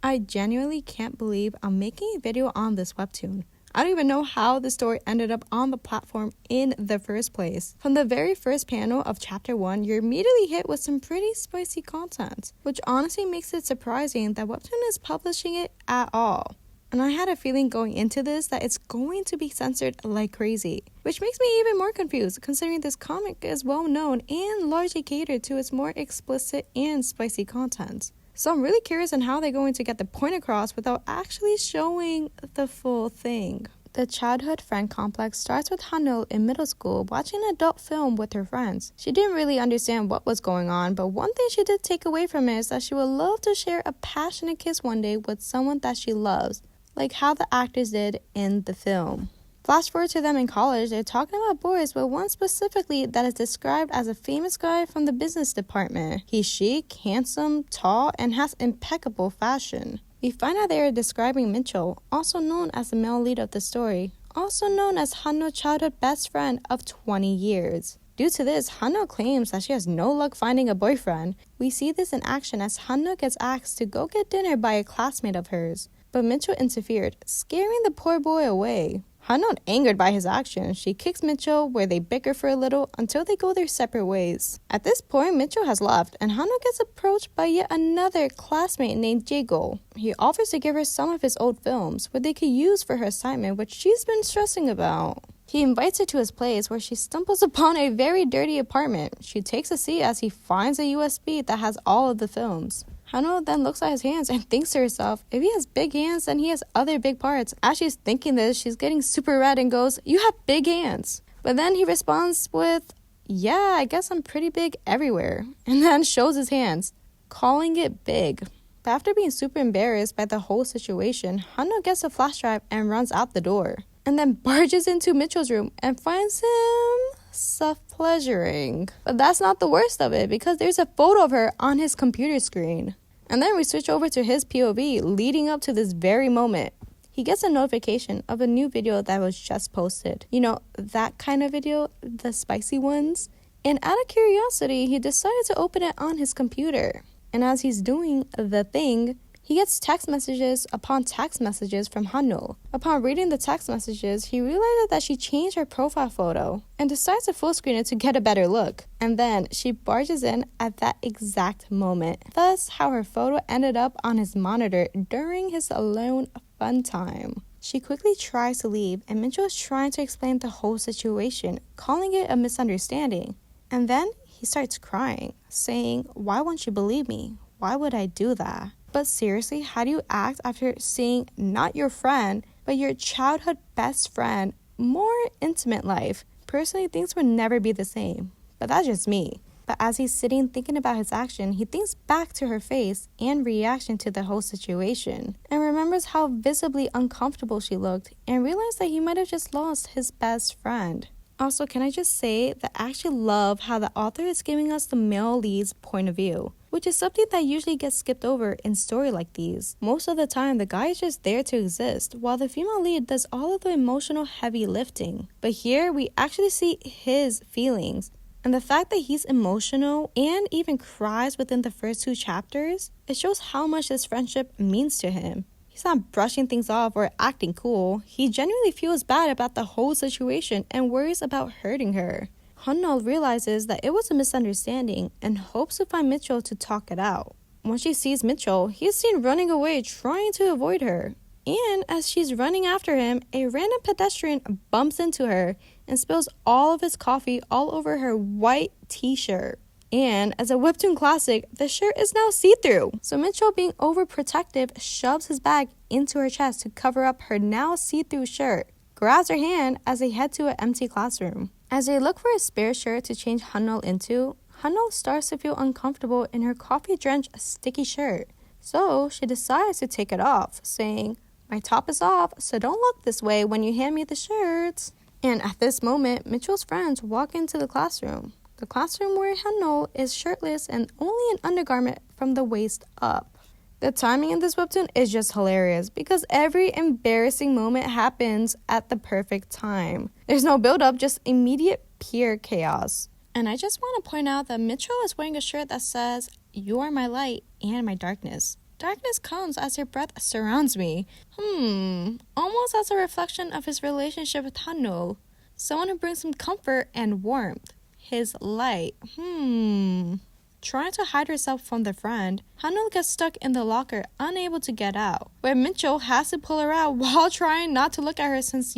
I genuinely can't believe I'm making a video on this webtoon. I don't even know how the story ended up on the platform in the first place. From the very first panel of chapter 1, you're immediately hit with some pretty spicy content, which honestly makes it surprising that Webtoon is publishing it at all. And I had a feeling going into this that it's going to be censored like crazy, which makes me even more confused considering this comic is well known and largely catered to its more explicit and spicy content. So I'm really curious on how they're going to get the point across without actually showing the full thing. The childhood friend complex starts with Hanul in middle school watching an adult film with her friends. She didn't really understand what was going on, but one thing she did take away from it is that she would love to share a passionate kiss one day with someone that she loves, like how the actors did in the film. Flash forward to them in college, they're talking about boys, but one specifically that is described as a famous guy from the business department. He's chic, handsome, tall, and has impeccable fashion. We find out they are describing Mitchell, also known as the male lead of the story, also known as Hanno's childhood best friend of 20 years. Due to this, Hanno claims that she has no luck finding a boyfriend. We see this in action as Hanno gets asked to go get dinner by a classmate of hers, but Mitchell interfered, scaring the poor boy away. Hanno, angered by his actions, she kicks Mitchell where they bicker for a little until they go their separate ways. At this point, Mitchell has left and Hanno gets approached by yet another classmate named Jago. He offers to give her some of his old films, what they could use for her assignment, which she's been stressing about. He invites her to his place where she stumbles upon a very dirty apartment. She takes a seat as he finds a USB that has all of the films. Hanno then looks at his hands and thinks to herself, if he has big hands, then he has other big parts. As she's thinking this, she's getting super red and goes, "You have big hands." But then he responds with, "Yeah, I guess I'm pretty big everywhere," and then shows his hands, calling it big. But after being super embarrassed by the whole situation, Hanno gets a flash drive and runs out the door, and then barges into Mitchell's room and finds him self-pleasuring. But that's not the worst of it, because there's a photo of her on his computer screen. And then we switch over to his POV leading up to this very moment. He gets a notification of a new video that was just posted. You know, that kind of video, the spicy ones. And out of curiosity, he decided to open it on his computer. And as he's doing the thing, he gets text messages upon text messages from Hanul. Upon reading the text messages, he realizes that she changed her profile photo and decides to full screen it to get a better look. And then she barges in at that exact moment. Thus, how her photo ended up on his monitor during his alone fun time. She quickly tries to leave, and Mitchell is trying to explain the whole situation, calling it a misunderstanding. And then he starts crying, saying, "Why won't you believe me? Why would I do that?" But seriously, how do you act after seeing not your friend, but your childhood best friend, more intimate life? Personally, things would never be the same. But that's just me. But as he's sitting thinking about his action, he thinks back to her face and reaction to the whole situation, and remembers how visibly uncomfortable she looked, and realized that he might have just lost his best friend. Also, can I just say that I actually love how the author is giving us the male lead's point of view, which is something that usually gets skipped over in stories like these. Most of the time, the guy is just there to exist, while the female lead does all of the emotional heavy lifting. But here, we actually see his feelings. And the fact that he's emotional and even cries within the first 2 chapters, it shows how much this friendship means to him. He's not brushing things off or acting cool. He genuinely feels bad about the whole situation and worries about hurting her. Hanno realizes that it was a misunderstanding and hopes to find Mitchell to talk it out. When she sees Mitchell, he is seen running away, trying to avoid her. And as she's running after him, a random pedestrian bumps into her and spills all of his coffee all over her white t-shirt. And as a Webtoon classic, the shirt is now see-through. So Mitchell, being overprotective, shoves his bag into her chest to cover up her now see-through shirt, grabs her hand as they head to an empty classroom. As they look for a spare shirt to change Hanul into, Hanul starts to feel uncomfortable in her coffee-drenched sticky shirt. So she decides to take it off, saying, "My top is off, so don't look this way when you hand me the shirts." And at this moment, Mitchell's friends walk into the classroom. The classroom where Hanul is shirtless and only an undergarment from the waist up. The timing in this webtoon is just hilarious because every embarrassing moment happens at the perfect time. There's no build-up, just immediate pure chaos. And I just want to point out that Mitchell is wearing a shirt that says, "You are my light and my darkness." Darkness comes as your breath surrounds me. Almost as a reflection of his relationship with Hanul. Someone who brings him comfort and warmth. His light. Trying to hide herself from the friend, Hanul gets stuck in the locker, unable to get out, where Mitchell has to pull her out while trying not to look at her since,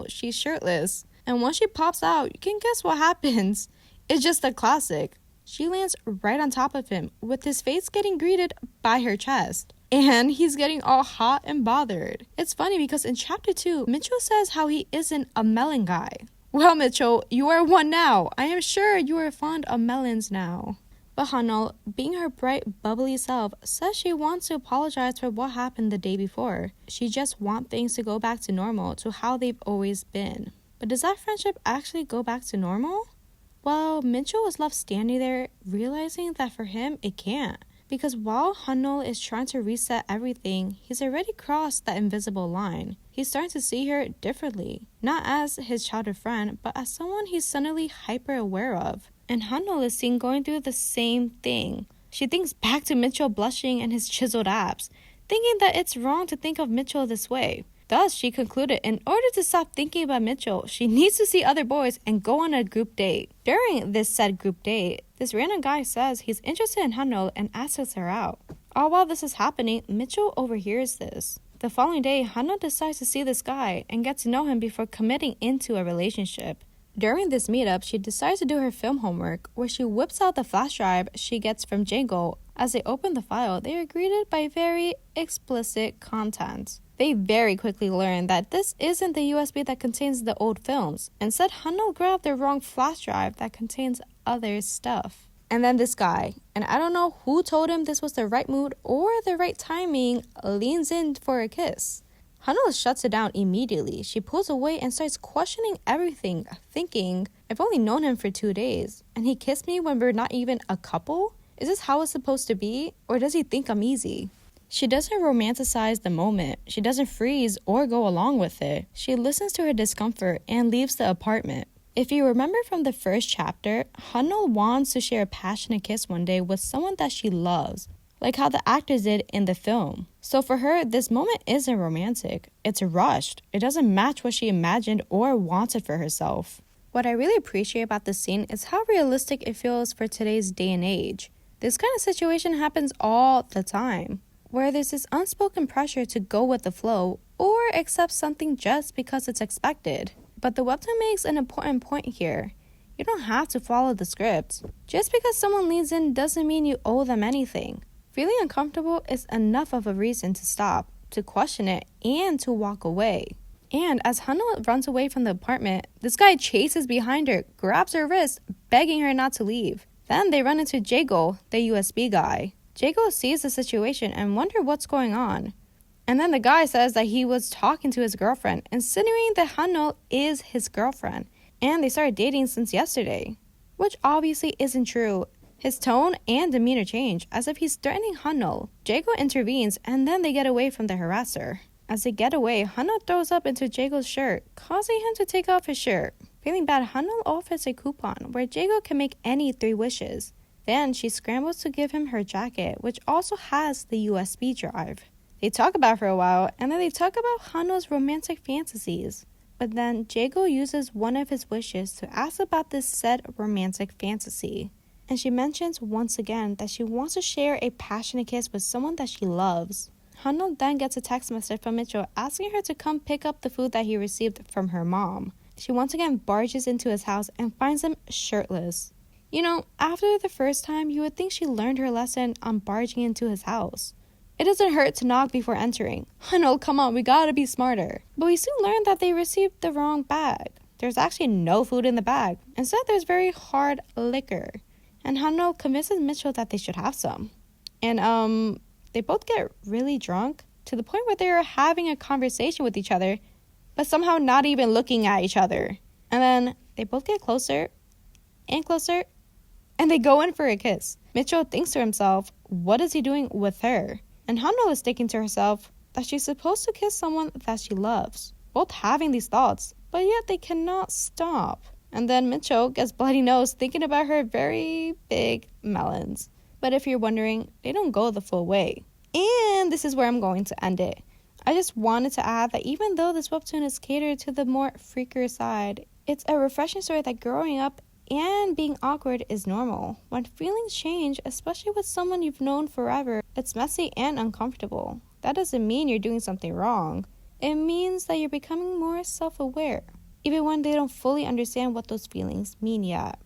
she's shirtless. And once she pops out, you can guess what happens. It's just a classic. She lands right on top of him, with his face getting greeted by her chest. And he's getting all hot and bothered. It's funny because in chapter 2, Mitchell says how he isn't a melon guy. Well, Mitchell, you are one now. I am sure you are fond of melons now. But Hanul, being her bright, bubbly self, says she wants to apologize for what happened the day before. She just wants things to go back to normal, to how they've always been. But does that friendship actually go back to normal? Well, Mitchell was left standing there, realizing that for him, it can't. Because while Hanul is trying to reset everything, he's already crossed that invisible line. He's starting to see her differently. Not as his childhood friend, but as someone he's suddenly hyper-aware of. And Hanul is seen going through the same thing. She thinks back to Mitchell blushing and his chiseled abs, thinking that it's wrong to think of Mitchell this way. Thus, she concluded in order to stop thinking about Mitchell, she needs to see other boys and go on a group date. During this said group date, this random guy says he's interested in Hanul and asks her out. All while this is happening, Mitchell overhears this. The following day, Hanul decides to see this guy and get to know him before committing into a relationship. During this meetup, she decides to do her film homework, where she whips out the flash drive she gets from Django. As they open the file, they are greeted by very explicit content. They very quickly learn that this isn't the USB that contains the old films. Instead, Hanul grabbed the wrong flash drive that contains other stuff. And then this guy, and I don't know who told him this was the right mood or the right timing, leans in for a kiss. Hanul shuts it down immediately. She pulls away and starts questioning everything, thinking, I've only known him for 2 days, and he kissed me when we're not even a couple? Is this how it's supposed to be? Or does he think I'm easy? She doesn't romanticize the moment. She doesn't freeze or go along with it. She listens to her discomfort and leaves the apartment. If you remember from the first chapter, Hanul wants to share a passionate kiss one day with someone that she loves, like how the actors did in the film. So for her, this moment isn't romantic. It's rushed. It doesn't match what she imagined or wanted for herself. What I really appreciate about this scene is how realistic it feels for today's day and age. This kind of situation happens all the time, where there's this unspoken pressure to go with the flow or accept something just because it's expected. But the webtoon makes an important point here. You don't have to follow the script. Just because someone leans in doesn't mean you owe them anything. Feeling uncomfortable is enough of a reason to stop, to question it, and to walk away. And as Hanul runs away from the apartment, this guy chases behind her, grabs her wrist, begging her not to leave. Then they run into Jago, the USB guy. Jago sees the situation and wonders what's going on. And then the guy says that he was talking to his girlfriend, insinuating that Hanul is his girlfriend, and they started dating since yesterday. Which obviously isn't true. His tone and demeanor change, as if he's threatening Hanul. Jago intervenes, and then they get away from the harasser. As they get away, Hanul throws up into Jago's shirt, causing him to take off his shirt. Feeling bad, Hanul offers a coupon where Jago can make any 3 wishes. Then she scrambles to give him her jacket, which also has the USB drive. They talk about it for a while, and then they talk about Hanul's romantic fantasies. But then Jago uses one of his wishes to ask about this said romantic fantasy. And she mentions once again that she wants to share a passionate kiss with someone that she loves. Hanul then gets a text message from Mitchell asking her to come pick up the food that he received from her mom. She once again barges into his house and finds him shirtless. After the first time, you would think she learned her lesson on barging into his house. It doesn't hurt to knock before entering. Hanul, come on, we gotta be smarter. But we soon learned that they received the wrong bag. There's actually no food in the bag. Instead, there's very hard liquor. And Hanul convinces Mitchell that they should have some. And they both get really drunk to the point where they're having a conversation with each other, but somehow not even looking at each other. And then they both get closer and closer, and they go in for a kiss. Mitchell thinks to himself, what is he doing with her? And Hanul is thinking to herself that she's supposed to kiss someone that she loves. Both having these thoughts, but yet they cannot stop. And then Mitchell gets bloody nose thinking about her very big melons. But if you're wondering, they don't go the full way. And And this is where I'm going to end it. I just wanted to add that even though this webtoon is catered to the more freakier side, it's a refreshing story that growing up and being awkward is normal. When feelings change, especially with someone you've known forever, it's messy and uncomfortable. That doesn't mean you're doing something wrong. It means that you're becoming more self-aware, even when they don't fully understand what those feelings mean yet.